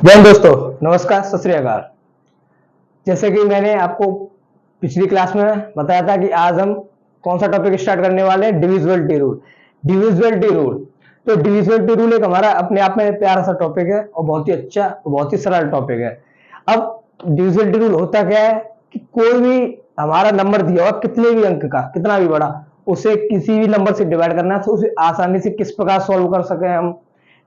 जय हिंद दोस्तों, नमस्कार, सत श्री अकाल। जैसे कि मैंने आपको पिछली क्लास में बताया था कि आज हम कौन सा टॉपिक स्टार्ट करने वाले हैं, डिविजिबिलिटी रूल। डिविजिबिलिटी रूल, तो डिविजिबिलिटी रूल एक हमारा अपने आप में प्यारा सा टॉपिक है और बहुत ही अच्छा, बहुत ही सरल टॉपिक है। अब डिविजिबिलिटी रूल होता क्या है कि कोई भी हमारा नंबर दिया हुआ कितने भी अंक का, कितना भी बड़ा, उसे किसी भी नंबर से डिवाइड करना है तो उसे आसानी से किस प्रकार सॉल्व कर सके हम।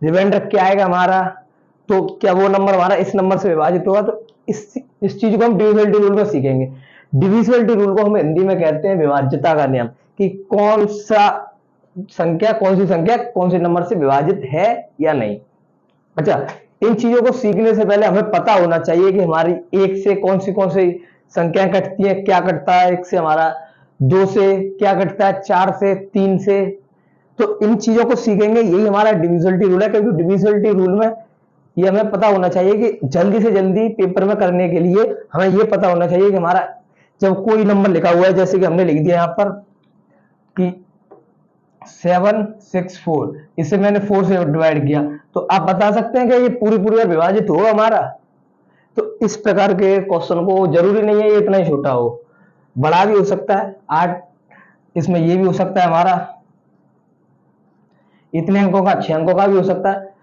रिमाइंडर क्या आएगा हमारा, तो क्या वो नंबर हमारा इस नंबर से विभाजित होगा, तो इस चीज को हम डिविजिबिलिटी रूल में सीखेंगे। डिविजिबिलिटी रूल को हम हिंदी में कहते हैं विभाज्यता का नियम, कि कौन सी संख्या कौन से नंबर से विभाजित है या नहीं। अच्छा, इन चीजों को सीखने से पहले हमें पता होना चाहिए कि हमारी एक से कौन सी संख्या कटती है, क्या कटता है एक से हमारा, दो से क्या कटता है, चार से, तीन से। तो इन चीजों को सीखेंगे, यही हमारा डिविजिबिलिटी रूल है। क्योंकि डिविजिबिलिटी रूल में ये हमें पता होना चाहिए कि जल्दी से जल्दी पेपर में करने के लिए हमें ये पता होना चाहिए कि हमारा जब कोई नंबर लिखा हुआ है, जैसे कि हमने लिख दिया यहाँ पर कि 764, इसे मैंने 4 से डिवाइड किया, तो आप बता सकते हैं कि ये पूरी बार विभाजित होगा हमारा। तो इस प्रकार के क्वेश्चन को जरूरी नहीं है ये इतना ही छोटा हो, बड़ा भी हो सकता है। 8 इसमें ये भी हो सकता है हमारा, इतने अंकों का 6 अंकों का भी हो सकता है।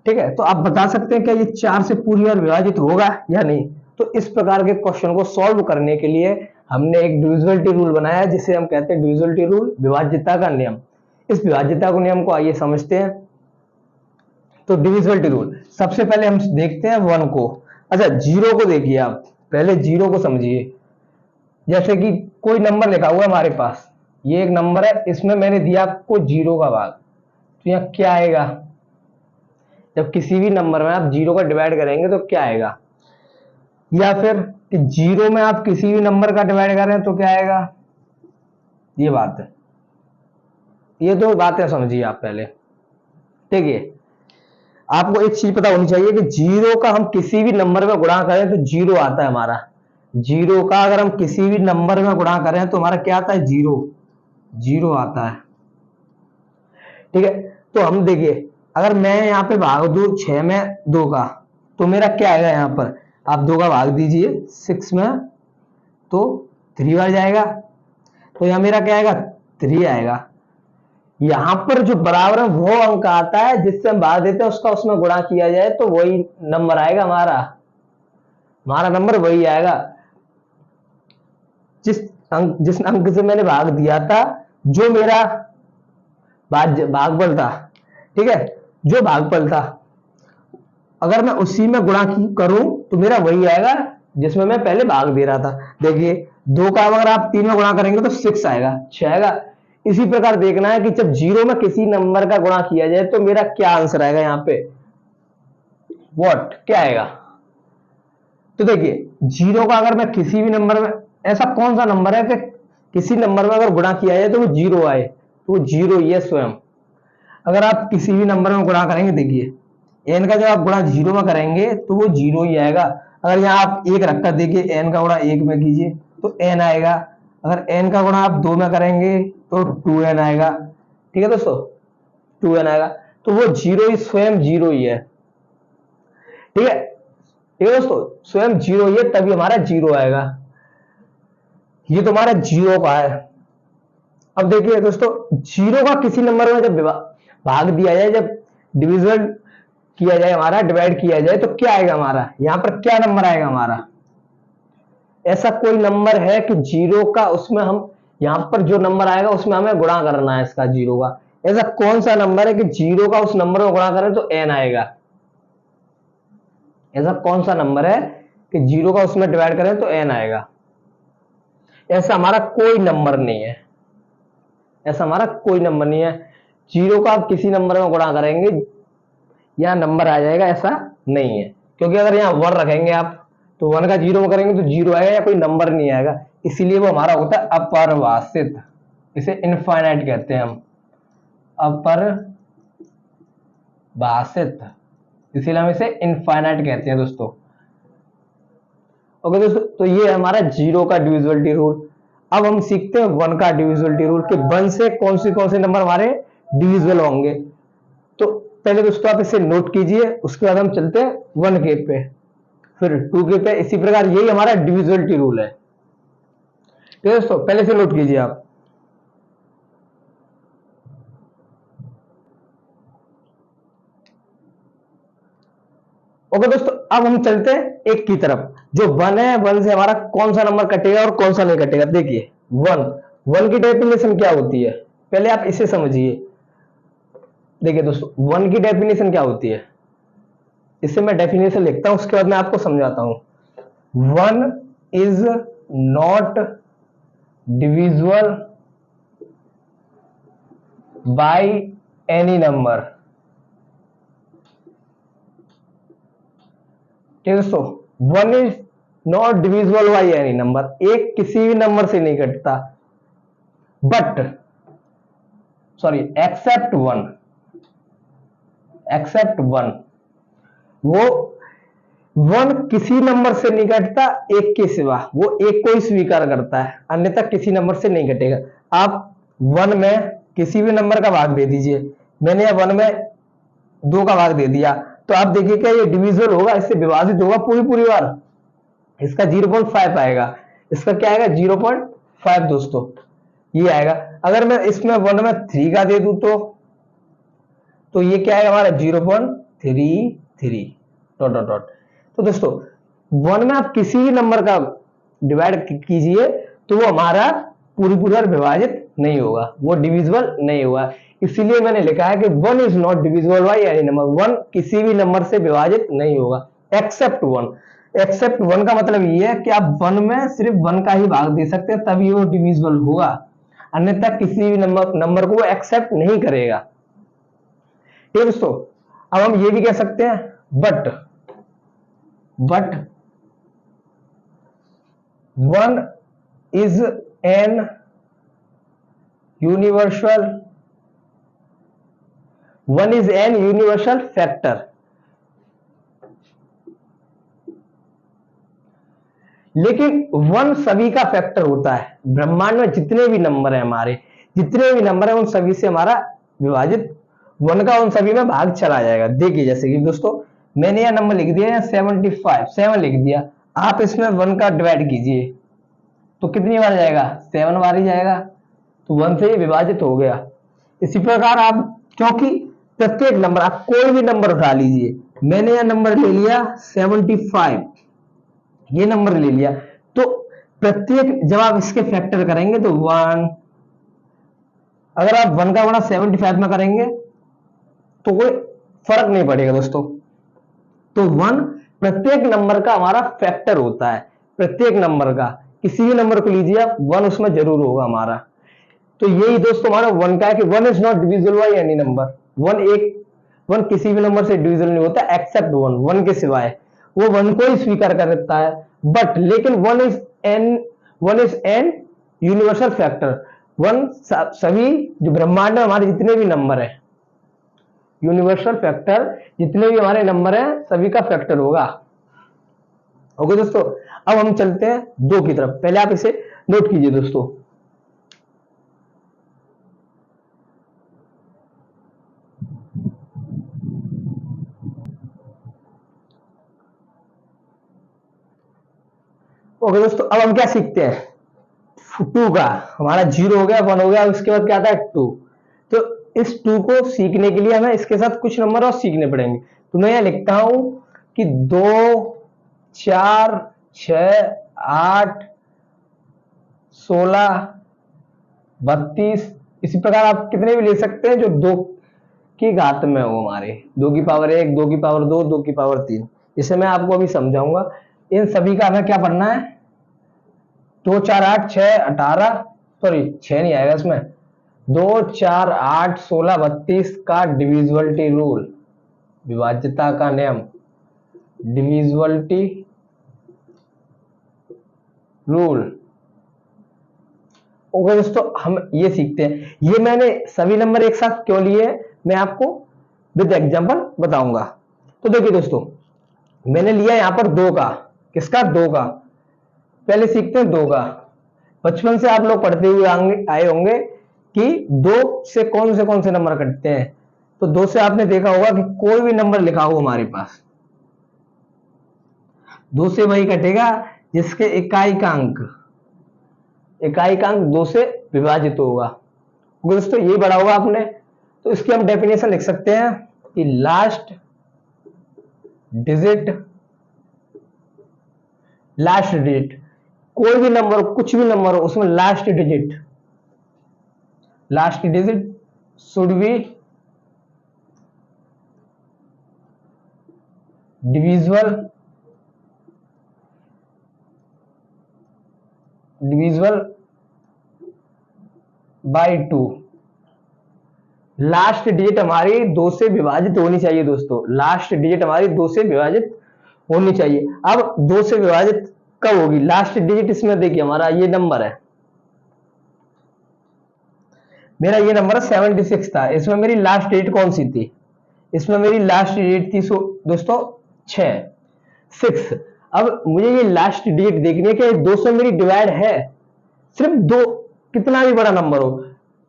ठीक है, तो आप बता सकते हैं क्या ये 4 से पूरी बार विभाजित होगा या नहीं। तो इस प्रकार के क्वेश्चन को सॉल्व करने के लिए हमने एक डिविजिबिलिटी रूल बनाया है, जिसे हम कहते हैं डिविजिबिलिटी रूल, विभाज्यता का नियम। इस विभाज्यता को नियम को आइए समझते हैं। तो डिविजिबिलिटी रूल, सबसे पहले हम देखते हैं 1 को। अच्छा, 0 को देखिए, आप पहले 0 को समझिए। जैसे कि कोई नंबर लिखा हुआ है हमारे पास, ये एक नंबर है, इसमें मैंने दिया आपको 0 का भाग, तो यहाँ क्या आएगा, जब किसी भी नंबर में आप 0 का डिवाइड करेंगे तो क्या आएगा। या फिर कि 0 में आप किसी भी नंबर का डिवाइड करें तो क्या आएगा, ये बात है। ये दो बातें समझिए आप पहले। ठीक है, आपको एक चीज पता होनी चाहिए कि 0 का हम किसी भी नंबर में गुणा करें तो 0 आता है हमारा। 0 का अगर हम किसी भी नंबर में गुणा करें तो हमारा क्या आता है, 0 आता है। ठीक है, तो हम देखिए, अगर मैं यहाँ पे भाग दूं 6 में 2 का, तो मेरा क्या आएगा, यहाँ पर आप 2 का भाग दीजिए 6 में, तो 3 बार जाएगा, तो यहाँ मेरा क्या आएगा, 3 आएगा। यहां पर जो बराबर है वो अंक आता है जिससे हम भाग देते हैं, उसका उसमें गुणा किया जाए तो वही नंबर आएगा हमारा नंबर वही आएगा। जिस अंक से मैंने भाग दिया था, जो मेरा भागफल था, ठीक है, जो भागफल था, अगर मैं उसी में गुणा करूं तो मेरा वही आएगा जिसमें मैं पहले भाग दे रहा था। देखिए, 2 का अगर आप 3 में गुणा करेंगे तो 6 आएगा, 6 आएगा। इसी प्रकार देखना है कि जब 0 में किसी नंबर का गुणा किया जाए तो मेरा क्या आंसर आएगा, यहाँ पे व्हाट क्या आएगा। तो देखिए, 0 का अगर मैं किसी भी नंबर में, ऐसा कौन सा नंबर है कि किसी नंबर में अगर गुणा किया जाए तो वो 0 आए, तो वो 0 ही है स्वयं। अगर आप किसी भी नंबर में गुणा करेंगे, देखिए n का जब आप गुणा 0 में करेंगे तो वो 0 ही आएगा। अगर यहाँ आप 1 रखकर देखिए, n का गुणा 1 में कीजिए तो n आएगा। अगर n का गुणा आप 2 में करेंगे तो 2n आएगा। ठीक है दोस्तों, 2n आएगा, तो वो 0 ही स्वयं 0 ही है। ठीक है, ठीक है दोस्तों, स्वयं 0 ही है, तभी हमारा 0 आएगा। ये तो हमारा 0 का है। अब देखिए दोस्तों, 0 का किसी नंबर में जब भाग दिया जाए, जब डिविजन किया जाए, हमारा डिवाइड किया जाए, तो क्या आएगा हमारा, यहां पर क्या नंबर आएगा हमारा। ऐसा कोई नंबर है कि 0 का, उसमें हम यहां पर जो नंबर आएगा उसमें हमें गुणा करना है इसका 0 का। ऐसा कौन सा नंबर है कि 0 का उस नंबर में गुणा करें तो n आएगा। ऐसा कौन सा नंबर है कि 0 का उसमें डिवाइड करें तो n आएगा। ऐसा हमारा कोई नंबर नहीं है, ऐसा हमारा कोई नंबर नहीं है। 0 का आप किसी नंबर में गुणा करेंगे यहां नंबर आ जाएगा, ऐसा नहीं है। क्योंकि अगर यहाँ 1 रखेंगे आप, तो 1 का 0 में करेंगे तो 0 आएगा, या कोई नंबर नहीं आएगा। इसीलिए वो हमारा होता है अपरिभाषित, इसे इनफाइनाइट कहते हैं हम, अपरिभाषित, इसीलिए हम इसे इनफाइनाइट कहते हैं दोस्तों। ओके दोस्तों, तो ये हमारा 0 का डिविजिबिलिटी रूल। अब हम सीखते हैं 1 का डिविजिबिलिटी रूल, कि 1 से कौन से नंबर हमारे डिविजिबल होंगे। तो पहले दोस्तों आप इसे नोट कीजिए, उसके बाद हम चलते हैं 1k पे, फिर 2k पे। इसी प्रकार यही हमारा डिविजिबिलिटी रूल है। ठीक है दोस्तों, पहले से नोट कीजिए आप। ओके दोस्तों, अब हम चलते हैं एक की तरफ। जो 1 है, 1 से हमारा कौन सा नंबर कटेगा और कौन सा नहीं कटेगा। देखिए 1 की डेफिनेशन क्या होती है, पहले आप इसे समझिए। देखिए दोस्तों, 1 की डेफिनेशन क्या होती है, इससे मैं डेफिनेशन लिखता हूं, उसके बाद मैं आपको समझाता हूं। 1 is not divisible by any number. ठीक है दोस्तों, 1 is not divisible by any number, एक किसी भी नंबर से नहीं कटता, बट सॉरी एक्सेप्ट 1, एक्सेप्ट 1। वो 1 किसी नंबर से नहीं कटता एक के सिवा, वो एक को ही स्वीकार करता है, अन्यथा किसी नंबर से नहीं कटेगा। आप 1 में किसी भी नंबर का भाग दे दीजिए, मैंने यहाँ 1 में 2 का भाग दे दिया, तो आप देखिए क्या ये डिविजिबल होगा, इससे विभाजित होगा पूरी पूरी बार। इसका 0.5 आएगा, इसका क्या आएगा 0.5 दोस्तों, ये आएगा। अगर मैं इसमें 1 में 3 का दे दूं तो ये क्या आएगा हमारा 0.33 डॉट डॉट डॉट। तो दोस्तों 1 में आप किसी भी नंबर का डिवाइड कीजिए तो वो हमारा पूरी पूरी बार विभाजित नहीं होगा, वो डिविजिबल नहीं होगा। इसीलिए मैंने लिखा है कि 1 is not divisible by any number, 1 किसी भी नंबर से विभाजित नहीं होगा एक्सेप्ट 1। एक्सेप्ट 1 का मतलब ये है कि आप 1 में सिर्फ 1 का ही भाग दे सकते हैं, तभी वो डिविजिबल होगा, अन्यथा किसी भी नंबर को वो एक्सेप्ट नहीं करेगा। ठीक है दोस्तों, अब हम ये भी कह सकते हैं but 1 is an universal, 1 is an universal factor. लेकिन 1 सभी का फैक्टर होता है, ब्रह्मांड में जितने भी नंबर है हमारे, जितने भी नंबर है उन सभी से हमारा विभाजित 1 का उन सभी में भाग चला जाएगा। देखिए जैसे कि दोस्तों मैंने यह नंबर लिख दिया 75, 7 लिख दिया, आप इसमें 1 का डिवाइड कीजिए तो कितनी बार जाएगा, 7 बार ही जाएगा, तो 1 से विभाजित हो गया। इसी प्रकार आप, क्योंकि प्रत्येक नंबर, आप कोई भी नंबर उठा लीजिए, मैंने यह नंबर ले लिया 75, ये नंबर ले लिया, तो प्रत्येक जब आप इसके फैक्टर करेंगे तो 1, अगर आप 1 का गुणा 75 में करेंगे तो कोई फर्क नहीं पड़ेगा दोस्तों। तो 1 प्रत्येक नंबर का हमारा फैक्टर होता है, प्रत्येक नंबर का, किसी भी नंबर को लीजिए आप, 1 उसमें जरूर होगा हमारा। तो यही दोस्तों हमारा 1 का है कि 1 is not divisible by any number, 1 किसी भी नंबर से डिविजिबल नहीं होता एक्सेप्ट 1 के सिवाय, वो 1 को ही स्वीकार कर देता है। बट लेकिन 1 इज एन यूनिवर्सल फैक्टर, 1 सभी जो ब्रह्मांड में हमारे जितने भी नंबर है, यूनिवर्सल फैक्टर, जितने भी हमारे नंबर हैं सभी का फैक्टर होगा। ओके दोस्तों, अब हम चलते हैं 2 की तरफ, पहले आप इसे नोट कीजिए दोस्तों। ओके दोस्तों, अब हम क्या सीखते हैं, 2 का, हमारा 0 हो गया, 1 हो गया, उसके बाद क्या आता है 2। तो इस 2 को सीखने के लिए हमें इसके साथ कुछ नंबर और सीखने पड़ेंगे। तो मैं यहां लिखता हूं कि 2, 4, 6, 8, 16, 32, इसी प्रकार आप कितने भी ले सकते हैं जो 2 की घात में हो, हमारे 2 की पावर 1, 2 की पावर 2, 2 की पावर 3। इसे मैं आपको अभी समझाऊंगा। इन सभी का हमें क्या पढ़ना है, 2, 4, 8, 6, 18, सॉरी 6 नहीं आएगा इसमें, 2, 4, 8, 16, 32 का डिविजिबिलिटी रूल, विभाज्यता का नियम, डिविजिबिलिटी रूल। ओके दोस्तों, हम ये सीखते हैं। ये मैंने सभी नंबर एक साथ क्यों लिए मैं आपको विद एग्जांपल बताऊंगा। तो देखिए दोस्तों, मैंने लिया यहां पर 2 का, किसका, 2 का। पहले सीखते हैं 2 का। बचपन से आप लोग पढ़ते हुए आए होंगे कि 2 से कौन से नंबर कटते हैं। तो 2 से आपने देखा होगा कि कोई भी नंबर लिखा हो हमारे पास, 2 से वही कटेगा जिसके इकाई का अंक 2 से विभाजित होगा। दोस्तों ये बड़ा होगा आपने, तो इसकी हम डेफिनेशन लिख सकते हैं कि लास्ट डिजिट, कोई भी नंबर, कुछ भी नंबर हो उसमें last digit should be divisible by 2। Last digit हमारी 2 से विभाजित होनी चाहिए दोस्तों, लास्ट डिजिट हमारी 2 से विभाजित होनी चाहिए। अब 2 से विभाजित कब होगी लास्ट डिजिट? इसमें देखिए हमारा ये नंबर है, मेरा ये नंबर 76 था, इसमें मेरी लास्ट डिजिट कौन सी थी? इसमें मेरी लास्ट डिजिट थी दोस्तों 6। अब मुझे ये लास्ट डिजिट देखनी है कि 2 से मेरी डिवाइड है, सिर्फ 2, कितना भी बड़ा नंबर हो।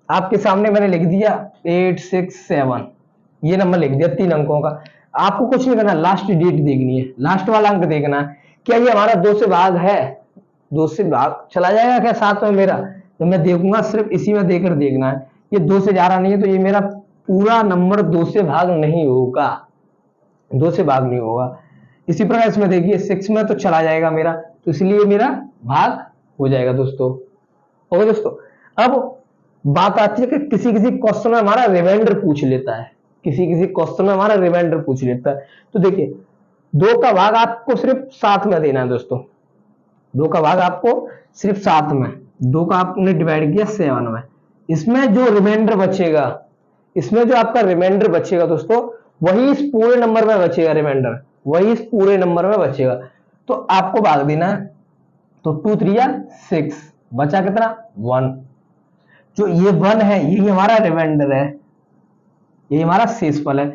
आपके सामने मैंने लिख दिया 867, ये नंबर लिख दिया 3 अंकों का। आपको कुछ नहीं करना, लास्ट डिजिट देखनी है, लास्ट वाला अंक देखना है। क्या ये हमारा 2 से भाग है? 2 से भाग चला जाएगा क्या साथ में मेरा? तो मैं देखूंगा, सिर्फ इसी में देकर देखना है। ये 2 से जा रहा नहीं है तो ये मेरा पूरा नंबर 2 से भाग नहीं होगा, 2 से भाग नहीं होगा। इसी प्रकार इसमें देखिए 6 में तो चला जाएगा मेरा, तो इसलिए मेरा भाग हो जाएगा दोस्तों। ओके दोस्तों, अब बात आती है कि किसी क्वेश्चन में हमारा रिमाइंडर पूछ लेता है, किसी क्वेश्चन में हमारा रिमाइंडर पूछ लेता है। तो देखिए 2 का भाग आपको सिर्फ 7 में देना है दोस्तों, 2 का भाग आपको सिर्फ 7 में, 2 का आपने डिवाइड किया 7 में। इसमें जो रिमाइंडर बचेगा, इसमें जो आपका रिमाइंडर बचेगा दोस्तों, वही इस पूरे नंबर में बचेगा, रिमाइंडर वही इस पूरे नंबर में बचेगा। तो आपको भाग देना है, तो 2 3 6, बचा कितना? 1। जो ये 1 है ये हमारा रिमाइंडर है, ये हमारा शेषफल है।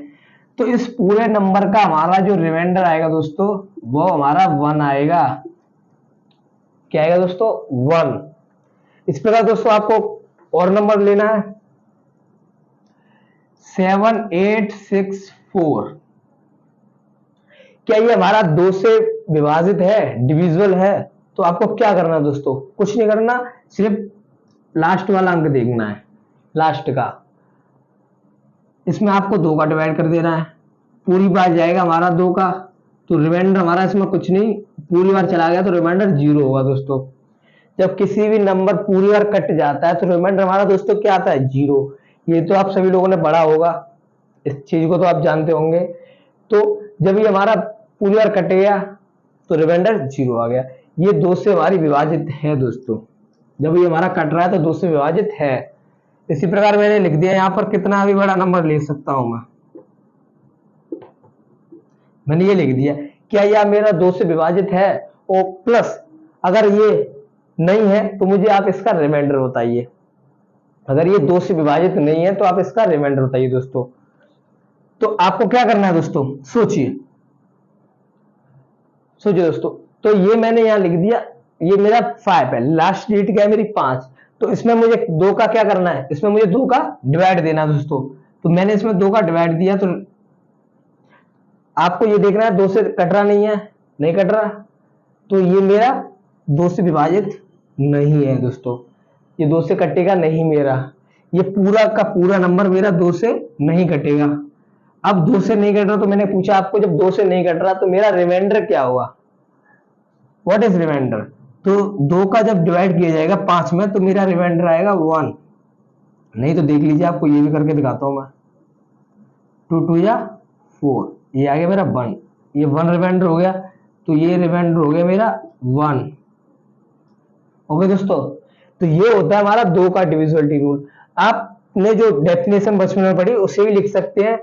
तो इस पूरे नंबर का हमारा जो रिमाइंडर आएगा दोस्तों, वो हमारा 1 आएगा। क्या आएगा दोस्तों? 1। इस प्रकार दोस्तों आपको और नंबर लेना है 7864। क्या ये हमारा 2 से विभाजित है, डिविजिबल है? तो आपको क्या करना है दोस्तों? कुछ नहीं करना, सिर्फ लास्ट वाला अंक देखना है, लास्ट का। इसमें आपको 2 का डिवाइड कर देना है, पूरी बार जाएगा हमारा 2 का, तो रिमाइंडर हमारा इसमें कुछ नहीं, पूरी बार चला गया तो रिमाइंडर 0 होगा दोस्तों। जब किसी भी नंबर पूरी बार कट जाता है तो रिमाइंडर हमारा दोस्तों क्या आता है? 0। ये तो आप सभी लोगों ने पढ़ा होगा, इस चीज को तो आप जानते होंगे। तो जब ये हमारा पूरी बार कट गया तो रिमाइंडर 0 आ गया। ये 2 से हमारी विभाजित है दोस्तों, जब ये हमारा कट रहा है तो 2 से विभाजित है। इसी प्रकार मैंने लिख दिया, यहां पर कितना भी बड़ा नंबर ले सकता हूं मैंने ये लिख दिया। क्या यह मेरा 2 से विभाजित है? और प्लस अगर ये नहीं है तो मुझे आप इसका रिमाइंडर बताइए। अगर ये 2 से विभाजित नहीं है तो आप इसका रिमाइंडर बताइए दोस्तों। तो आपको क्या करना है दोस्तों? सोचिए दोस्तों। तो ये मैंने यहां लिख दिया, ये मेरा 5 है, लास्ट डिजिट क्या है मेरी 5। तो इसमें मुझे 2 का क्या करना है? इसमें मुझे 2 का डिवाइड देना दोस्तों। तो मैंने इसमें 2 का डिवाइड दिया, तो आपको ये देखना है 2 से कट रहा नहीं है, नहीं कट रहा, तो ये मेरा 2 से विभाजित नहीं है दोस्तों, ये 2 से कटेगा नहीं मेरा, ये पूरा का पूरा नंबर मेरा 2 से नहीं कटेगा। अब 2 से नहीं कट रहा तो मैंने पूछा आपको, जब 2 से नहीं कट रहा तो मेरा रिमाइंडर क्या होगा? What is reminder? तो 2 का जब डिवाइड किया जाएगा 5 में तो मेरा रिमाइंडर आएगा 1। नहीं तो देख लीजिए, आपको ये भी करके दिखाता हूं मैं। 2 2 या 4, ये आ गया मेरा 1, ये 1 रिमाइंडर हो गया, तो ये रिमाइंडर हो गया मेरा 1। ओके दोस्तों, तो ये होता है हमारा 2 का डिविजिबिलिटी रूल। आपने जो डेफिनेशन बचपन में पढ़ी उसे भी लिख सकते हैं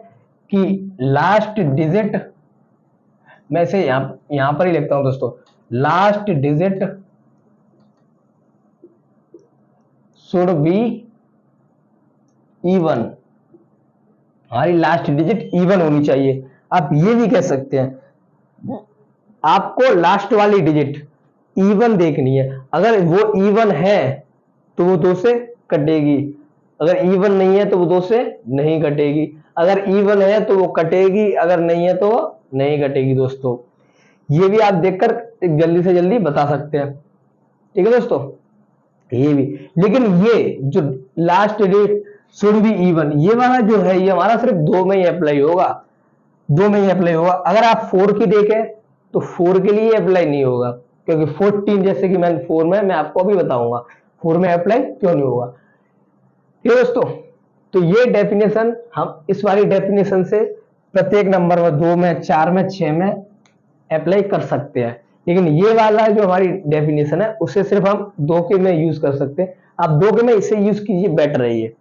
कि लास्ट डिजिट, मैं इसे यहां पर ही लिखता हूं दोस्तों, last digit should be even, हमारी लास्ट डिजिट इवन होनी चाहिए। आप ये भी कह सकते हैं आपको लास्ट वाली डिजिट इवन देखनी है, अगर वो इवन है तो वो 2 से कटेगी, अगर इवन नहीं है तो वो 2 से नहीं कटेगी। अगर इवन है तो वो कटेगी, अगर नहीं है तो वो नहीं कटेगी दोस्तों। ये भी आप देखकर जल्दी से जल्दी बता सकते हैं, ठीक है दोस्तों। ये भी, लेकिन ये जो last digit should be even, ये वाला जो है ये हमारा सिर्फ 2 में ही अप्लाई होगा, 2 में ही अप्लाई होगा। अगर आप 4 की देखें तो 4 के लिए अप्लाई नहीं होगा, क्योंकि 14 जैसे कि मैंने 4 में, मैं आपको अभी बताऊंगा 4 में अप्लाई क्यों नहीं होगा। ठीक है दोस्तों, तो ये डेफिनेशन, हम इस वाली डेफिनेशन से प्रत्येक नंबर में 2 में, 4 में, 6 में अप्लाई कर सकते हैं। लेकिन ये वाला जो हमारी डेफिनेशन है उसे सिर्फ हम 2 के में यूज कर सकते हैं। आप 2 के में इसे यूज कीजिए, बेटर है, ये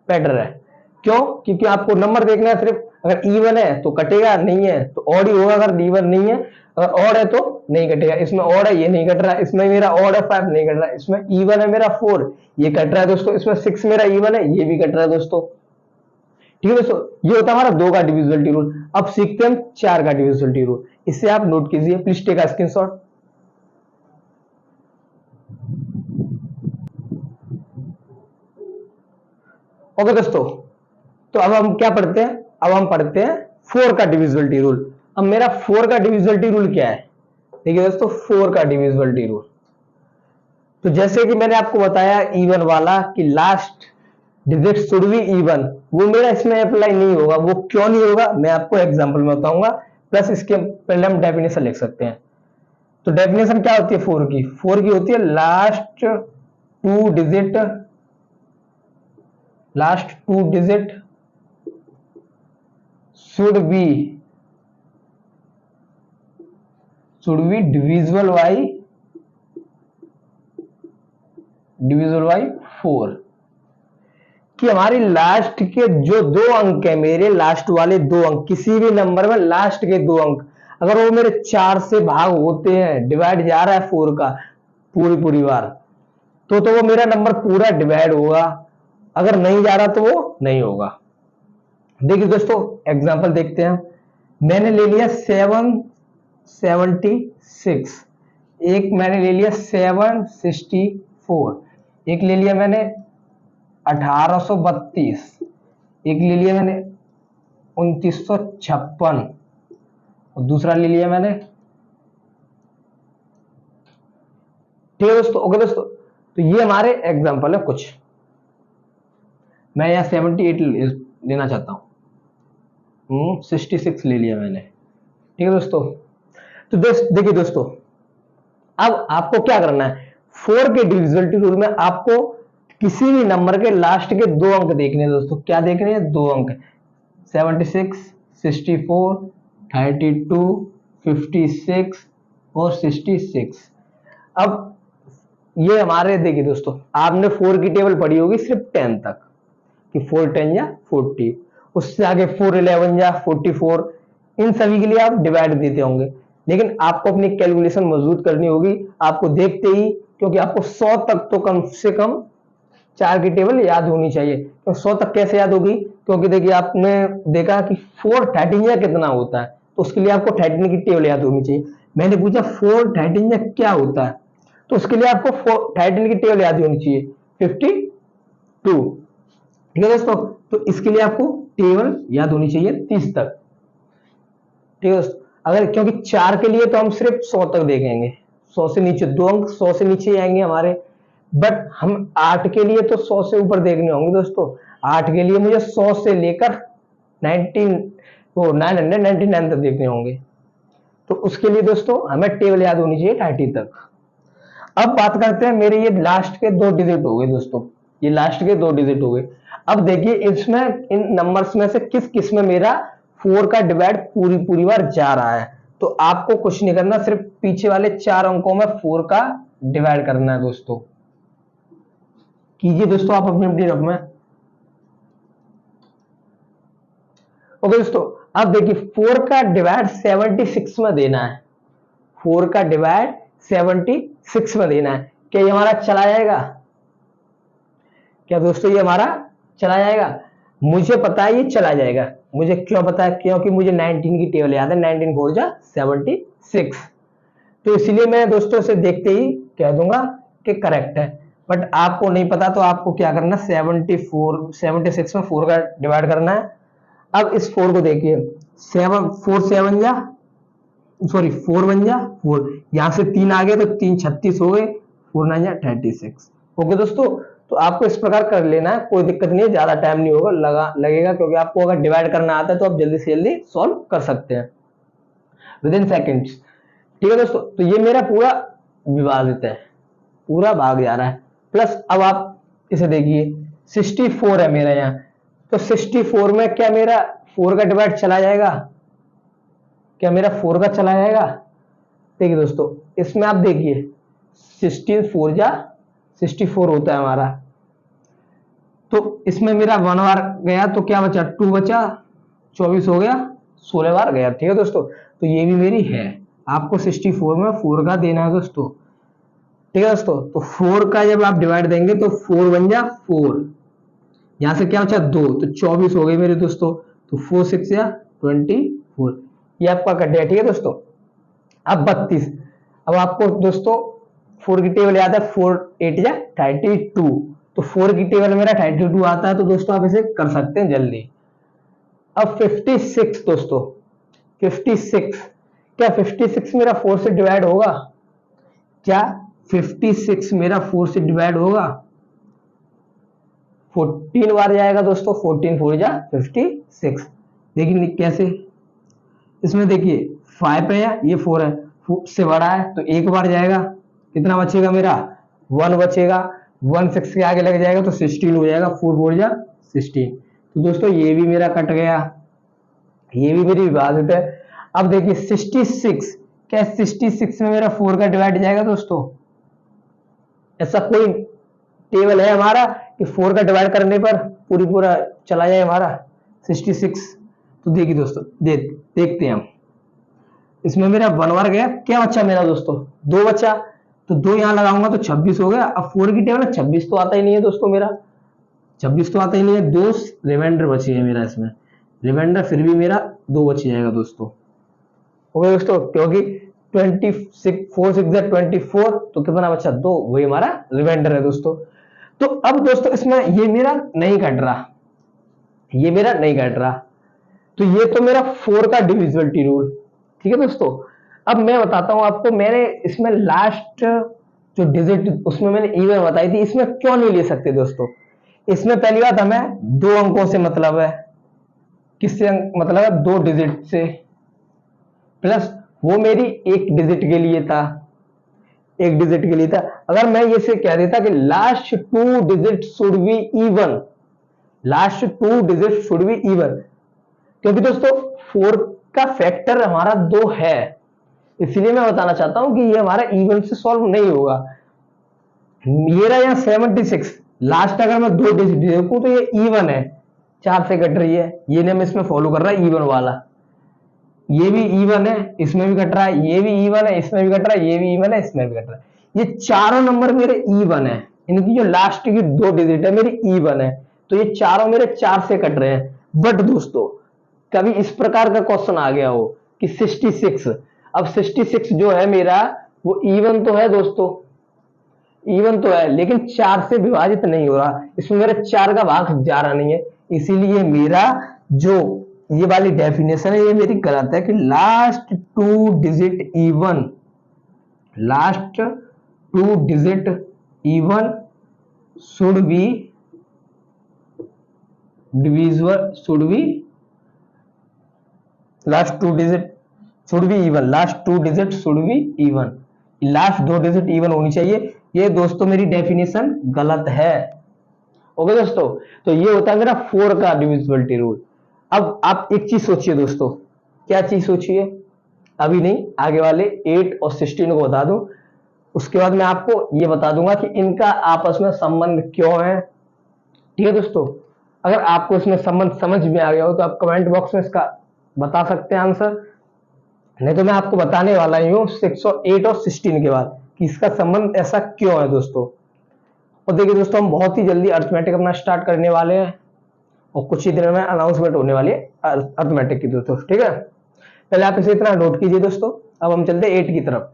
बेटर है। क्यों? क्योंकि आपको नंबर देखना है सिर्फ, अगर इवन है तो कटेगा, नहीं है तो ऑड ही होगा। अगर इवन नहीं है, अगर ऑड है तो नहीं कटेगा। इसमें ऑड है, ये नहीं कट रहा है। इसमें मेरा ऑड है 5, नहीं कट रहा है। इसमें इवन है मेरा 4, ये कट रहा है दोस्तों। इसमें 6 मेरा इवन है, ये भी कट रहा है दोस्तों। ठीक है दोस्तों, ये होता है हमारा 2 का डिविजिबिलिटी रूल। अब सीखते हैं हम 4 का डिविजिबिलिटी रूल। इसे आप नोट कीजिए, please take a screenshot. Okay दोस्तों, तो अब हम क्या पढ़ते हैं? अब हम पढ़ते हैं 4 का डिविजिबिलिटी रूल। अब मेरा 4 का डिविजिबिलिटी रूल क्या है? देखिए दोस्तों, 4 का डिविजिबिलिटी रूल, तो जैसे कि मैंने आपको बताया इवन वाला कि last digit should be even, वो मेरा इसमें अप्लाई नहीं होगा। वो क्यों नहीं होगा मैं आपको एग्जांपल में बताऊंगा, प्लस इसके पहले हम डेफिनेशन लिख सकते हैं। तो डेफिनेशन क्या होती है 4 की? 4 की होती है last two digit should be divisible by 4, कि हमारी लास्ट के जो 2 अंक है, मेरे लास्ट वाले 2 अंक, किसी भी नंबर में लास्ट के 2 अंक अगर वो मेरे 4 से भाग होते हैं, डिवाइड जा रहा है 4 का पूरी बार, तो वो मेरा नंबर पूरा डिवाइड होगा। अगर नहीं जा रहा तो वो नहीं होगा। देखिए दोस्तों, एग्जांपल देखते हैं। मैंने ले लिया 776, एक मैंने ले लिया 764, एक ले लिया मैंने 1832, एक ले लिया मैंने 2956, और दूसरा ले लिया मैंने। ठीक है दोस्तों, ओके दोस्तों, तो ये हमारे एग्जांपल है कुछ। मैं यहाँ 78 लेना चाहता हूँ, 66 ले लिया मैंने। ठीक है दोस्तों, तो देखिए दोस्तों, अब आपको क्या करना है? 4 के डिविजिबिलिटी रूल में आपको किसी भी नंबर के लास्ट के 2 अंक देखने हैं दोस्तों। क्या देखने हैं? 2 अंक, 76, 64, 32, 56 और 66। अब ये हमारे, देखिए दोस्तों, आपने 4 की टेबल पढ़ी होगी सिर्फ 10 तक, कि 4 10 या 40, उससे आगे 4 11 या 44, इन सभी के लिए आप डिवाइड देते होंगे। लेकिन आपको अपनी कैलकुलेशन मजबूत करनी होगी, आपको देखते ही, क्योंकि आपको 100 तक तो कम से कम 4 की टेबल याद होनी चाहिए। तो 100 तक कैसे याद होगी? क्योंकि देखिए आपने देखा कि 4 13 कितना होता है, तो उसके लिए आपको 13 की टेबल याद होनी चाहिए। मैंने पूछा 4 13 क्या होता है, तो उसके लिए आपको 13 की टेबल याद होनी चाहिए, 52। ठीक है दोस्तों, तो इसके लिए आपको टेबल याद होनी चाहिए 30 तक। ठीक है दोस्तों, अगर क्योंकि 4 के लिए तो हम सिर्फ 100 तक देखेंगे, 100 से नीचे 2 अंक 100 से नीचे आएंगे हमारे। बट हम 8 के लिए तो 100 से ऊपर देखने होंगे दोस्तों। 8 के लिए मुझे 100 से लेकर 999 तक देखने होंगे। तो उसके लिए दोस्तों हमें टेबल याद होनी चाहिए 30 तक। अब बात करते हैं, मेरे ये लास्ट के 2 डिजिट हो गए दोस्तों, ये लास्ट के 2 डिजिट हो गए। अब देखिए इसमें, इन नंबर्स में से किस किस में मेरा 4 का डिवाइड पूरी बार जा रहा है। तो आपको कुछ नहीं करना, सिर्फ पीछे वाले 4 अंकों में 4 का डिवाइड करना है दोस्तों। कीजिए दोस्तों आप अपने रफ में। ओके दोस्तों, अब देखिए 4 का डिवाइड 76 में देना है, 4 का डिवाइड 76 में देना है। क्या ये हमारा चला जाएगा? क्या दोस्तों ये हमारा चला जाएगा? मुझे पता है ये चला जाएगा। मुझे क्यों पता है? क्योंकि मुझे 19 की टेबल याद है, 19 4 जा 76। तो इसलिए मैं दोस्तों से देखते ही कह दूंगा कि करेक्ट है। बट आपको नहीं पता तो आपको क्या करना, 76 में 4 का डिवाइड करना है, अब इस 4 को देखिए, 7 4 7 जा, सॉरी 4 1 जा 4, यहां से 3 आ गए तो 3 36 हो गए, 4 9 जा 36। ओके दोस्तों, तो आपको इस प्रकार कर लेना है, कोई दिक्कत नहीं है, ज्यादा टाइम नहीं होगा लगेगा, क्योंकि आपको अगर डिवाइड करना आता है तो आप जल्दी से जल्दी सॉल्व कर सकते हैं विद इन सेकेंड्स। ठीक है दोस्तों, तो ये मेरा पूरा विभाजित है, पूरा भाग जा रहा है। प्लस अब आप इसे देखिए, 64 है मेरा यहाँ, तो 64 में क्या मेरा 4 का डिवाइड चला जाएगा, क्या मेरा 4 का चला जाएगा? देखिए दोस्तों, इसमें आप देखिए 16 4 जा 64 होता है हमारा, तो इसमें मेरा 1 बार गया तो क्या बचा, 2 बचा, 24 हो गया, 16 बार गया। ठीक है दोस्तों, तो ये भी मेरी है, आपको 64 में 4 का देना है दोस्तों। ठीक है दोस्तों, तो 4 का जब आप डिवाइड देंगे तो 4 बन जा 4, यहां से क्या बचा 2, तो 24 हो गए मेरे दोस्तों, तो 4 6 या 24, ये आपका कट गया। ठीक है दोस्तों, अब 32, अब आपको दोस्तों 4 की टेबल याद है, 4 8 या 32, तो 4 की टेबल मेरा 32 आता है, तो दोस्तों आप इसे कर सकते हैं जल्दी। अब 56 दोस्तों, 56, क्या 56 मेरा 4 से डिवाइड होगा? क्या 56 मेरा 4 से डिवाइड होगा? 14 बार जाएगा दोस्तों, 14 4 जा 56। देखिए कैसे, इसमें देखिए 5 है, ये 4 है, 4 से बड़ा है तो एक बार जाएगा, कितना बचेगा मेरा 1 बचेगा, 1 6 के आगे लग जाएगा तो 16 हो जाएगा, 4 4 जा 16। तो दोस्तों ये भी मेरा कट गया, ये भी मेरी विभाजित है। अब देखिए 66, क्या 66 में मेरा 4 का डिवाइड जाएगा दोस्तों? ऐसा कोई टेबल है हमारा कि 4 का डिवाइड करने पर पूरा चला जाए हमारा 66? तो देखिए दोस्तों, देखते हैं हम, इसमें मेरा 1 बार गया, क्या बचा मेरा दोस्तों 2 बचा, तो 2 यहां लगाऊंगा तो 26 हो गया। अब 4 की टेबल 26 तो आता ही नहीं है दोस्तों, मेरा 26 तो आता ही नहीं है, 2 रिमाइंडर बचे है मेरा, इसमें रिमाइंडर फिर भी मेरा 2 बच जाएगा दोस्तों। ओके दोस्तों, क्योंकि 26 4 6 24, तो कितना बचा 2, वही हमारा रिमाइंडर है दोस्तों। तो अब दोस्तों इसमें ये मेरा नहीं कट रहा, ये मेरा नहीं कट रहा, तो ये तो मेरा 4 का डिविजिबिलिटी रूल। ठीक है दोस्तों, अब मैं बताता हूं आपको, मैंने इसमें लास्ट जो डिजिट उसमें मैंने इवन बताई थी, इसमें क्यों नहीं ले सकते दोस्तों? इसमें पहली बात हमें 2 अंकों से मतलब है, किससे मतलब है 2 डिजिट से, प्लस वो मेरी एक डिजिट के लिए था, एक डिजिट के लिए था। अगर मैं ये से कह देता कि last 2 digit should be even, last 2 digit should be even, क्योंकि दोस्तों 4 का फैक्टर हमारा 2 है, इसलिए मैं बताना चाहता हूं कि ये हमारा इवन से सॉल्व नहीं होगा। ये रहा यहाँ 76, लास्ट अगर मैं 2 डिजिट देखूं तो ये इवन है, 4 से कट रही है, ये नेम इसमें फॉलो कर रहा है इवन वाला, ये भी इवन है, इसमें भी कट रहा है, ये भी इवन है, इसमें भी कट रहा है, ये भी इवन है, इसमें भी कट रहा है, ये चारों नंबर मेरे इवन है, इनकी जो लास्ट की 2 डिजिट है मेरी इवन है, तो ये चारों मेरे 4 से कट रहे हैं। बट दोस्तों कभी इस प्रकार का क्वेश्चन आ गया हो कि 66, अब 66 जो है मेरा वो इवन तो है दोस्तों, इवन तो है, लेकिन 4 से विभाजित नहीं हो रहा, इसमें मेरा 4 का भाग जा रहा नहीं है, इसीलिए मेरा जो ये वाली डेफिनेशन है ये मेरी गलत है कि last 2 digit even, last 2 digit even should be divisible, should be last 2 digit should be even, last 2 digit should be even, last 2 digit even होनी चाहिए। ये दोस्तों मेरी डेफिनेशन गलत है। ओके दोस्तों, तो ये होता है मेरा 4 का डिविजिबिलिटी रूल। अब आप एक चीज सोचिए दोस्तों, क्या चीज सोचिए, अभी नहीं, आगे वाले 8 और 16 को बता दूं, उसके बाद मैं आपको ये बता दूंगा कि इनका आपस में संबंध क्यों है। ठीक है दोस्तों, अगर आपको इसमें संबंध समझ में आ गया हो तो आप कमेंट बॉक्स में इसका बता सकते हैं आंसर, नहीं तो मैं आपको बताने वाला ही हूँ 6 और 8 और 16 के बाद कि इसका संबंध ऐसा क्यों है दोस्तों। और देखिए दोस्तों, हम बहुत ही जल्दी अर्थमेटिक अपना स्टार्ट करने वाले हैं और कुछ ही दिनों में अनाउंसमेंट होने वाली है अर्थमेटिक की दोस्तों। ठीक है, पहले आप इसे इतना नोट कीजिए दोस्तों। अब हम चलते हैं 8 की तरफ।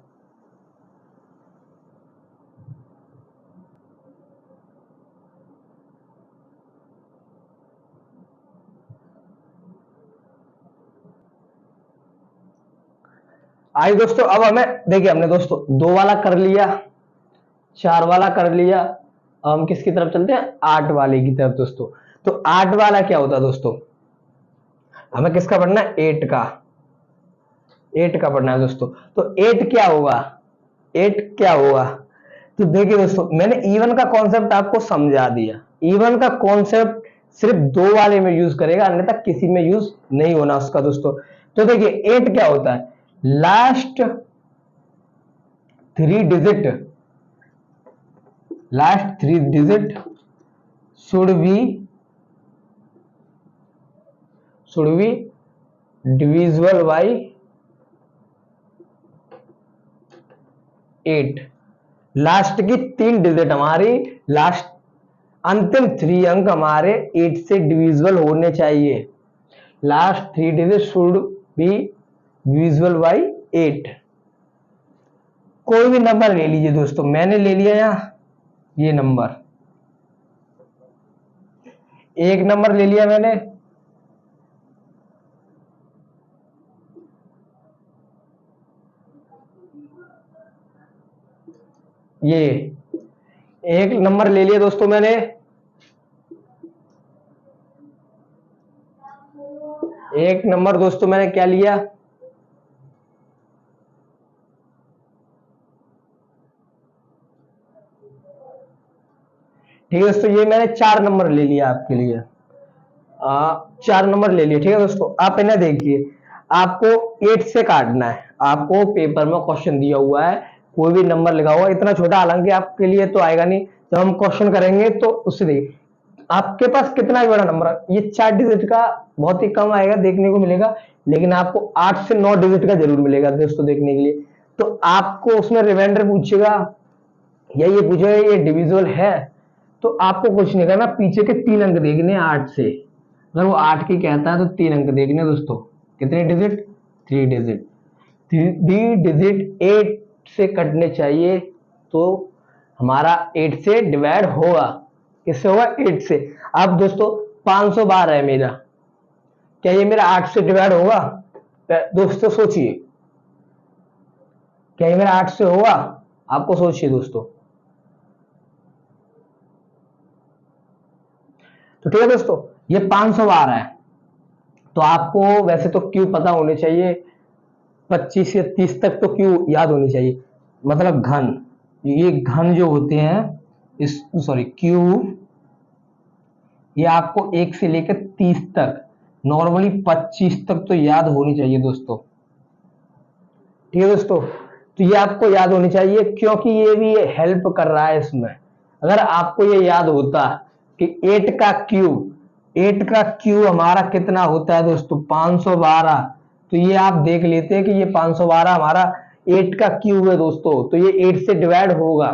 आइए दोस्तों, अब हमें देखिए, हमने दोस्तों 2 वाला कर लिया, 4 वाला कर लिया। अब हम किसकी तरफ चलते हैं, 8 वाले की तरफ दोस्तों। तो 8 वाला क्या होता है दोस्तों, हमें किसका पढ़ना है, 8 का, 8 का पढ़ना है दोस्तों। तो 8 क्या होगा, 8 क्या होगा, तो देखिए दोस्तों, मैंने इवन का कॉन्सेप्ट आपको समझा दिया। इवन का कॉन्सेप्ट सिर्फ 2 वाले में यूज करेगा, अन्यथा किसी में यूज नहीं होना उसका दोस्तों। तो देखिए 8 क्या होता है, last 3 digit, last 3 digit should be divisible by 8। Last की 3 डिजिट हमारी, लास्ट अंतिम 3 अंक हमारे 8 से डिविजिबल होने चाहिए। Last 3 digit should be divisible by 8। कोई भी नंबर ले लीजिए दोस्तों, मैंने ले लिया यहां ये नंबर, एक नंबर ले लिया मैंने, ये एक नंबर ले लिया दोस्तों मैंने, एक नंबर दोस्तों मैंने क्या लिया, ठीक है दोस्तों, ये मैंने 4 नंबर ले लिया आपके लिए, 4 नंबर ले लिए। ठीक है दोस्तों, आप इन्हें देखिए, आपको 8 से काटना है। आपको पेपर में क्वेश्चन दिया हुआ है, कोई भी नंबर लिखा हुआ इतना छोटा, हालांकि आपके लिए तो आएगा नहीं, जब हम क्वेश्चन करेंगे तो उससे देखिए आपके पास कितना ही बड़ा नंबर है, ये 4 डिजिट का बहुत ही कम आएगा देखने को मिलेगा, लेकिन आपको 8 से 9 डिजिट का जरूर मिलेगा दोस्तों देखने के लिए। तो आपको उसमें रिमाइंडर पूछेगा या ये पूछेगा ये डिविजिबल है, तो आपको कुछ नहीं करना, पीछे के 3 अंक देखने 8 से, अगर वो 8 की कहता है तो 3 अंक देखने दोस्तों, कितने डिजिट, 3 डिजिट, 3 डिजिट 8 से कटने चाहिए, तो हमारा 8 से डिवाइड होगा, किससे होगा, 8 से। अब दोस्तों 512 है मेरा, क्या ये मेरा 8 से डिवाइड होगा, दोस्तों सोचिए, क्या ये मेरा 8 से होगा, आपको सोचिए दोस्तों। तो ठीक है दोस्तों, ये 512 है, तो आपको वैसे तो क्यू पता होने चाहिए, 25 या 30 तक तो क्यू याद होनी चाहिए, मतलब घन, ये घन जो होते हैं इस, सॉरी क्यू, ये आपको 1 से लेकर 30 तक, नॉर्मली 25 तक तो याद होनी चाहिए दोस्तों। ठीक है दोस्तों, तो ये आपको याद होनी चाहिए, क्योंकि ये भी हेल्प कर रहा है इसमें। अगर आपको ये याद होता कि 8 का क्यू हमारा कितना होता है दोस्तों, 512, तो ये आप देख लेते हैं कि ये 512 हमारा 8 का क्यूब है दोस्तों, तो ये 8 से डिवाइड होगा,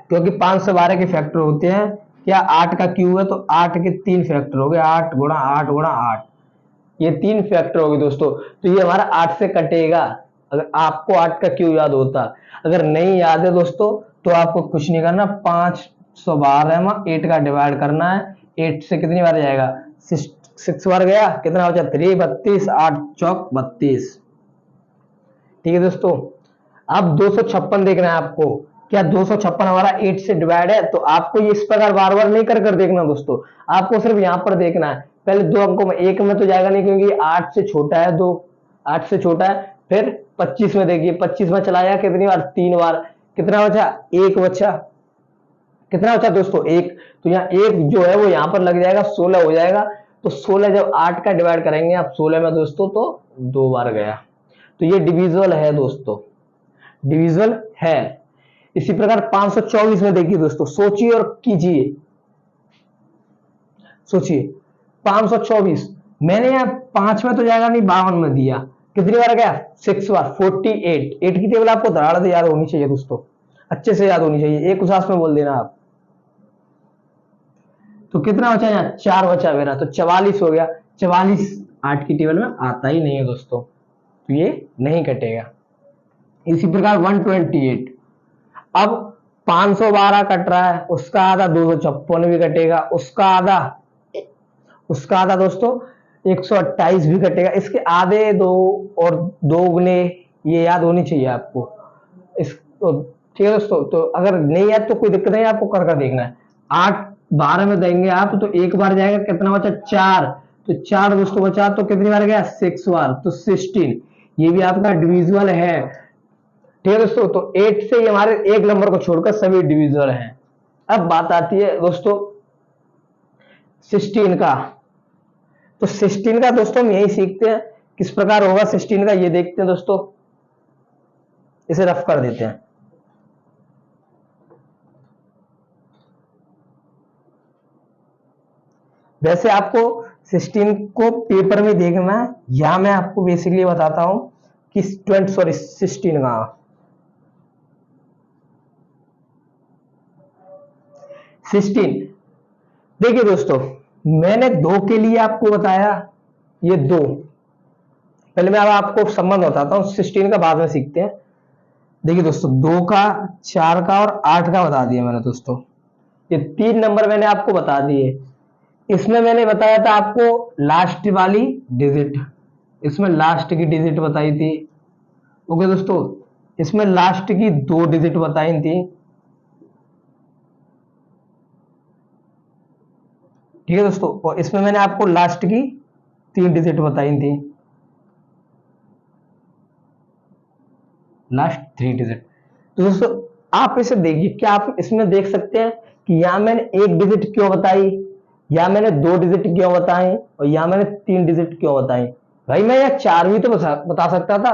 क्योंकि 512 के फैक्टर होते हैं क्या, 8 का क्यूब है तो 8 के 3 फैक्टर हो गए, 8 गुणा 8 गुणा 8, ये 3 फैक्टर हो गए दोस्तों, तो ये हमारा 8 से कटेगा, अगर आपको 8 का क्यूब याद होता। अगर नहीं याद है दोस्तों तो आपको कुछ नहीं करना, 512 में 8 का डिवाइड करना है, 8 से कितनी बार जाएगा, 6 बार गया, कितना बचा 3, 32, 8 चौक 32। ठीक है दोस्तों, अब 256 देखना है आपको, क्या 256 हमारा 8 से डिवाइड है, तो आपको ये इस प्रकार बार बार नहीं कर देखना दोस्तों, आपको सिर्फ यहां पर देखना है, पहले 2 अंकों में, एक में तो जाएगा नहीं क्योंकि 8 से छोटा है, 8 से छोटा है, फिर 25 में देखिए, 25 में चलाया कितनी बार, 3 बार, कितना बचा, 1 बचा, कितना बचा दोस्तों, 1, तो यहाँ 1 जो है वो यहां पर लग जाएगा, 16 हो जाएगा, तो 16 जब 8 का डिवाइड करेंगे आप 16 में दोस्तों, तो 2 बार गया, तो ये डिविजिबल है दोस्तों, डिविजिबल है। इसी प्रकार 524 में देखिए दोस्तों, सोचिए और कीजिए, सोचिए 524, मैंने यहाँ 5 में तो जाएगा नहीं, 52 में दिया, कितनी बार गया, 6 बार, 48, 8 की टेबल आपको धड़ाधड़ से याद होनी चाहिए दोस्तों, अच्छे से याद होनी चाहिए, एक उसास में बोल देना आप। तो कितना बचा यहाँ, 4 बचा मेरा, तो 44 हो गया, 44 8 की टेबल में आता ही नहीं है दोस्तों, तो ये नहीं कटेगा। इसी प्रकार 128, अब 512 कट रहा है, उसका आधा 256 भी कटेगा, उसका आधा दोस्तों 128 भी कटेगा, इसके आधे 2 और 2 गुने ये याद होनी चाहिए आपको। इस तो ठीक है दोस्तों, तो अगर नहीं याद तो कोई दिक्कत नहीं, आपको कर देखना है। 8 12 में देंगे आप तो एक बार जाएगा, कितना बचा 4, तो 4 दोस्तों बचा, तो कितनी बार गया 6 बार, तो 16। ये भी आपका डिविजिबल है। ठीक है दोस्तों, तो 8 से ये हमारे एक नंबर को छोड़कर सभी डिविजिबल हैं। अब बात आती है दोस्तों 16 का। तो 16 का दोस्तों हम यही सीखते हैं, किस प्रकार होगा 16 का ये देखते हैं दोस्तों। इसे रफ कर देते हैं। वैसे आपको 16 को पेपर में देखना है, यहां मैं आपको बेसिकली बताता हूं कि 16 का 16 देखिए दोस्तों, मैंने 2 के लिए आपको बताया, ये 2 पहले मैं अब आपको संबंध बताता हूं, 16 का बाद में सीखते हैं। देखिए दोस्तों 2 का, 4 का और 8 का बता दिया मैंने दोस्तों। ये 3 नंबर मैंने आपको बता दिए। इसमें मैंने बताया था आपको लास्ट वाली डिजिट, इसमें लास्ट की डिजिट बताई थी। ओके दोस्तों, इसमें लास्ट की 2 डिजिट बताई थी। ठीक है दोस्तों, और इसमें मैंने आपको लास्ट की 3 डिजिट बताई थी, लास्ट 3 डिजिट। तो दोस्तों आप इसे देखिए, क्या आप इसमें देख सकते हैं कि यहां मैंने 1 डिजिट क्यों बताई, या मैंने 2 डिजिट क्यों बताई, और यहां मैंने 3 डिजिट क्यों बताई। भाई मैं यह 4 भी तो बता सकता था।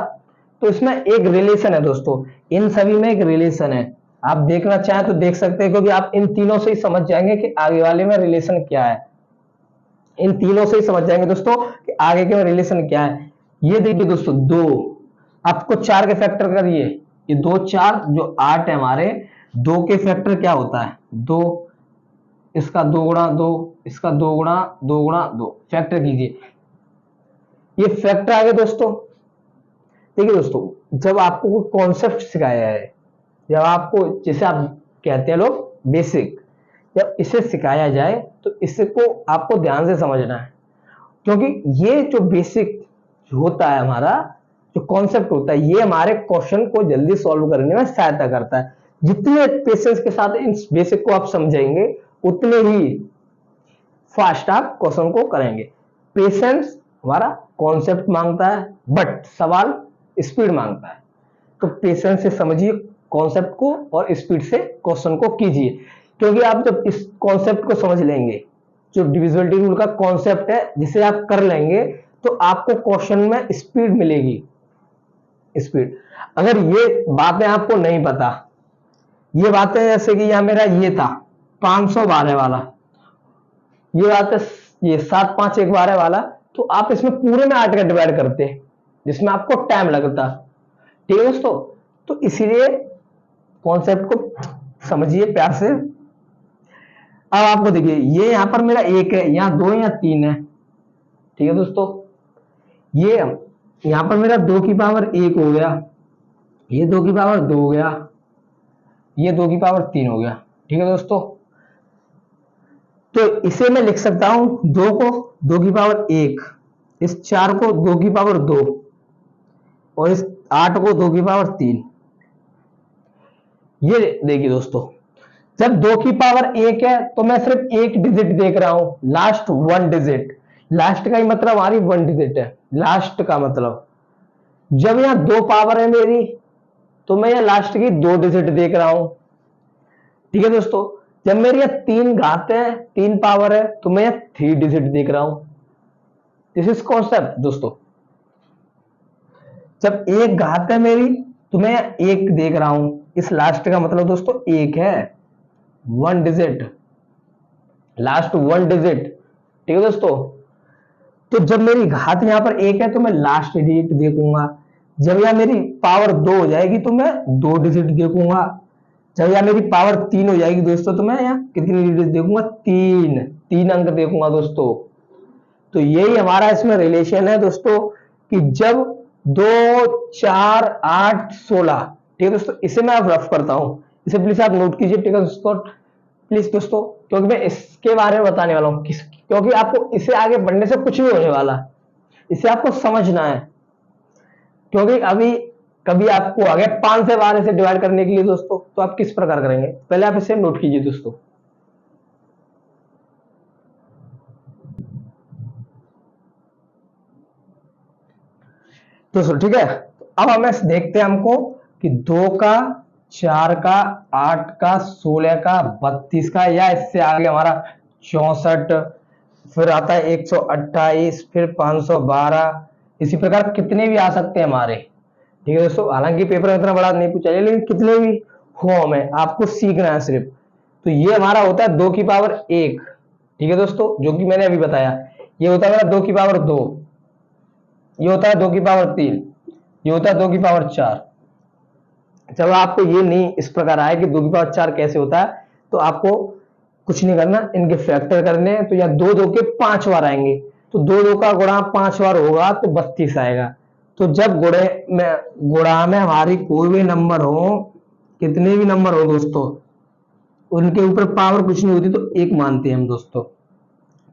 तो इसमें एक रिलेशन है दोस्तों, इन सभी में एक रिलेशन है। आप देखना चाहें तो देख सकते हैं, क्योंकि आप इन तीनों से ही समझ जाएंगे कि आगे वाले में रिलेशन क्या है। इन तीनों से ही समझ जाएंगे दोस्तों कि आगे के में रिलेशन क्या है। ये देखिए दोस्तों 2, आपको 4 के फैक्टर करिए, ये 2 4 जो 8 है हमारे, 2 के फैक्टर क्या होता है 2, इसका 2 गुणा 2, इसका 2 गुणा 2 गुणा 2, फैक्टर कीजिए। ये फैक्टर आ गए दोस्तों। देखिए दोस्तों, जब आपको कोई कॉन्सेप्ट सिखाया है, जब आपको जिसे आप कहते हैं लोग बेसिक, जब इसे सिखाया जाए तो इसको आपको ध्यान से समझना है, क्योंकि ये जो बेसिक होता है हमारा, जो कॉन्सेप्ट होता है, ये हमारे क्वेश्चन को जल्दी सॉल्व करने में सहायता करता है। जितने पेशेंस के साथ इन बेसिक को आप समझेंगे, उतने ही फास्ट आप क्वेश्चन को करेंगे। पेशेंस हमारा कॉन्सेप्ट मांगता है, बट सवाल स्पीड मांगता है। तो पेशेंस से समझिए कॉन्सेप्ट को और स्पीड से क्वेश्चन को कीजिए, क्योंकि आप जब इस कॉन्सेप्ट को समझ लेंगे, जो डिविजिबिलिटी रूल का कॉन्सेप्ट है, जिसे आप कर लेंगे, तो आपको क्वेश्चन में स्पीड मिलेगी। स्पीड, अगर ये बातें आपको नहीं पता, ये बातें जैसे कि यहां मेरा ये था 512 वाला, ये बात है ये 7 5 1 12 वाला, तो आप इसमें पूरे में 8 का डिवाइड करते, जिसमें आपको टाइम लगता। ठीक है दोस्तों, तो इसीलिए कॉन्सेप्ट को समझिए प्यार से। अब आपको देखिए, ये यहां पर मेरा 1 है, यहां 2 या 3 है। ठीक है दोस्तों, ये यहां पर मेरा 2 की पावर 1 हो गया, ये 2 की पावर 2 हो गया, ये 2 की पावर 3 हो गया। ठीक है दोस्तों, तो इसे मैं लिख सकता हूं 2 को 2 की पावर 1, इस 4 को 2 की पावर 2, और इस 8 को 2 की पावर 3। ये देखिए दोस्तों, जब 2 की पावर 1 है तो मैं सिर्फ एक डिजिट देख रहा हूं, लास्ट 1 डिजिट। लास्ट का ही मतलब हमारी 1 डिजिट है, लास्ट का मतलब। जब यहां 2 पावर है मेरी, तो मैं यहां लास्ट की 2 डिजिट देख रहा हूं। ठीक है दोस्तों, जब मेरी यहां 3 घात है, 3 पावर है, तो मैं यहां 3 डिजिट देख रहा हूं। दिस इज कॉन्सेप्ट दोस्तों। जब 1 घात है मेरी, तो मैं 1 देख रहा हूं, इस लास्ट का मतलब दोस्तों 1 है, 1 डिजिट, लास्ट 1 डिजिट। ठीक है दोस्तों, तो जब मेरी घात यहां पर 1 है तो मैं लास्ट डिजिट देखूंगा। जब यहां मेरी पावर 2 हो जाएगी तो मैं 2 डिजिट देखूंगा। जब यहां मेरी पावर 3 हो जाएगी दोस्तों, तो मैं यहां कितनी डिजिट देखूंगा, 3 अंक देखूंगा दोस्तों। तो यही हमारा इसमें रिलेशन है दोस्तों, कि जब 2 4 8 16। ठीक है दोस्तों, इसे मैं अब रफ करता हूं, इसे प्लीज आप नोट कीजिए। ठीक है दोस्तों, प्लीज दोस्तों, क्योंकि मैं इसके बारे में बताने वाला हूं, क्योंकि आपको इसे आगे बढ़ने से कुछ नहीं होने वाला, इसे आपको समझना है। क्योंकि अभी कभी आपको आ गया 5 से 12 से डिवाइड करने के लिए दोस्तों, तो आप किस प्रकार करेंगे, पहले आप इसे नोट कीजिए दोस्तों। दोस्तों ठीक है, अब हमें देखते हैं हमको कि 2 का, 4 का, 8 का, 16 का, 32 का, या इससे आगे हमारा 64, फिर आता है 128, फिर 512, इसी प्रकार कितने भी आ सकते हैं हमारे। ठीक है दोस्तों, हालांकि पेपर में इतना बड़ा नहीं पूछा जाए, लेकिन कितने भी हो हमें आपको सीखना है सिर्फ। तो ये हमारा होता है 2 की पावर 1। ठीक है दोस्तों, जो कि मैंने अभी बताया, ये होता है मेरा 2 की पावर 2, ये होता है 2 की पावर 3, ये होता है 2 की पावर 4। जब आपको ये नहीं इस प्रकार आए कि 2 की पावर 4 कैसे होता है, तो आपको कुछ नहीं करना, इनके फैक्टर करने हैं। तो या 2 2 के 5 बार आएंगे, तो 2 2 का गुणा 5 बार होगा तो 32 आएगा। तो जब गुणा में हमारी कोई भी नंबर हो, कितने भी नंबर हो दोस्तों, उनके ऊपर पावर कुछ नहीं होती तो 1 मानते हैं हम दोस्तों।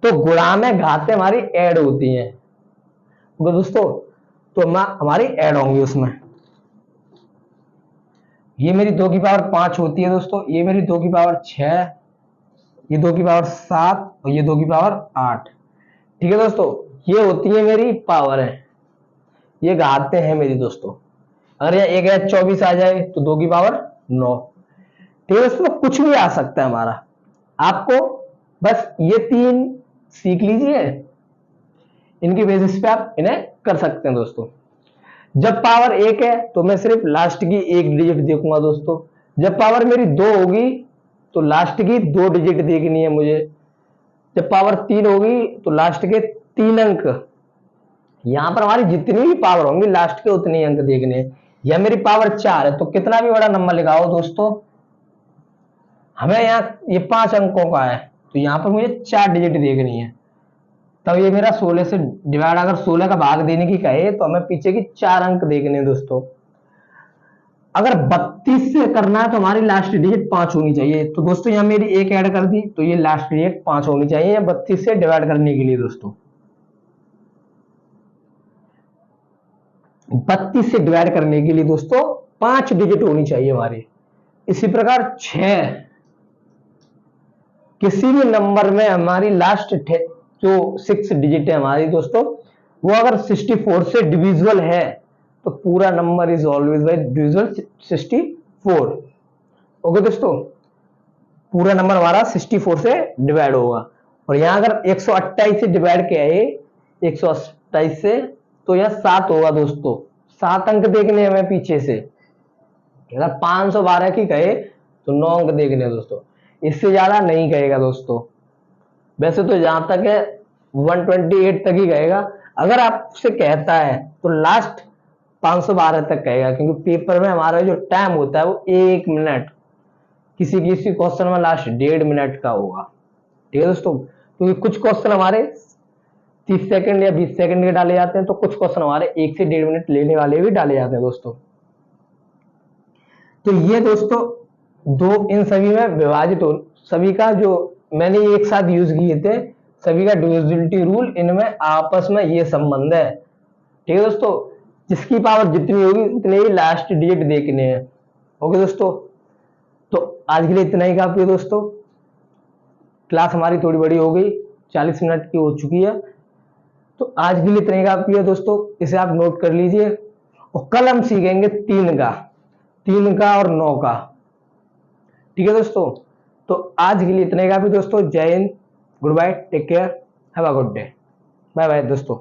तो गुणा में घातें हमारी ऐड होती हैं दोस्तों, तो हमारी ऐड होंगी उसमें। ये मेरी 2 की पावर 5 होती है दोस्तों, ये मेरी 2 की पावर 6, ये 2 की पावर 7 और ये 2 की पावर 8। ठीक है दोस्तों, ये होती है मेरी पावर है, ये घाते हैं मेरी दोस्तों। अगर यहाँ 1 आ जाए तो 2 की पावर 9। ठीक है दोस्तों, कुछ भी आ सकता है हमारा, आपको बस ये 3 सीख लीजिए, इनकी बेसिस पे आप इन्हें कर सकते हैं दोस्तों। जब पावर 1 है तो मैं सिर्फ लास्ट की 1 डिजिट देखूंगा दोस्तों। जब पावर मेरी 2 होगी तो लास्ट की 2 डिजिट देखनी है मुझे। जब पावर 3 होगी तो लास्ट के 3 अंक, यहां पर हमारी जितनी भी पावर होंगी लास्ट के उतने अंक देखने हैं। या मेरी पावर 4 है तो कितना भी बड़ा नंबर लगाओ दोस्तों, हमें यहाँ ये 5 अंकों का है तो यहां पर मुझे 4 डिजिट देखनी है। तब ये मेरा 16 से डिवाइड, अगर 16 का भाग देने की कहे तो हमें पीछे की 4 अंक देखने हैं दोस्तों। अगर 32 से करना है तो हमारी लास्ट डिजिट 5 होनी चाहिए। तो दोस्तों यहाँ मेरी 1 ऐड कर दी तो ये लास्ट डिजिट 5 होनी चाहिए 32 से डिवाइड करने के लिए दोस्तों। 32 से डिवाइड करने के लिए दोस्तों 5 डिजिट होनी चाहिए हमारी। इसी प्रकार 6, किसी भी नंबर में हमारी लास्ट जो 6 डिजिट है हमारी दोस्तों, वो अगर 64 से डिविजिबल है तो पूरा number is always bye divisible 64। Okay दोस्तों, पूरा नंबर हमारा 64 से डिवाइड होगा। और यहां अगर 128 से डिवाइड किया है 128 से, तो यह 7 होगा दोस्तों। 7 अंक देखने हमें पीछे से। अगर 512 की कहे तो 9 अंक देखने हैं दोस्तों, इससे ज्यादा नहीं कहेगा दोस्तों। वैसे तो जहां तक है 128 तक ही कहेगा, अगर आपसे कहता है तो लास्ट 512 तक कहेगा, क्योंकि पेपर में हमारा जो टाइम होता है वो 1 मिनट, किसी किसी क्वेश्चन में लास्ट 1.5 मिनट का होगा। ठीक है दोस्तों, क्योंकि कुछ क्वेश्चन हमारे 30 सेकंड या 20 सेकंड के डाले जाते हैं, तो कुछ क्वेश्चन हमारे 1 से 1.5 मिनट लेने वाले भी डाले जाते हैं दोस्तों। तो ये दोस्तों दो इन सभी में विभाजित हो, सभी का जो मैंने एक साथ यूज किए थे, सभी का डिविजिबिलिटी रूल, इनमें आपस में ये संबंध है। ठीक है दोस्तों, जिसकी पावर जितनी होगी उतने ही लास्ट डिजिट देखने हैं। ओके दोस्तों, तो आज के लिए इतना ही काफी है दोस्तों। क्लास हमारी थोड़ी बड़ी हो गई, 40 मिनट की हो चुकी है, तो आज के लिए इतना ही काफी है दोस्तों। इसे आप नोट कर लीजिए। और कल हम सीखेंगे 3 का और 9 का। ठीक है दोस्तों, तो आज के लिए इतना ही काफी दोस्तों। जय हिंद, goodbye, take care, have a good day, bye bye दोस्तों।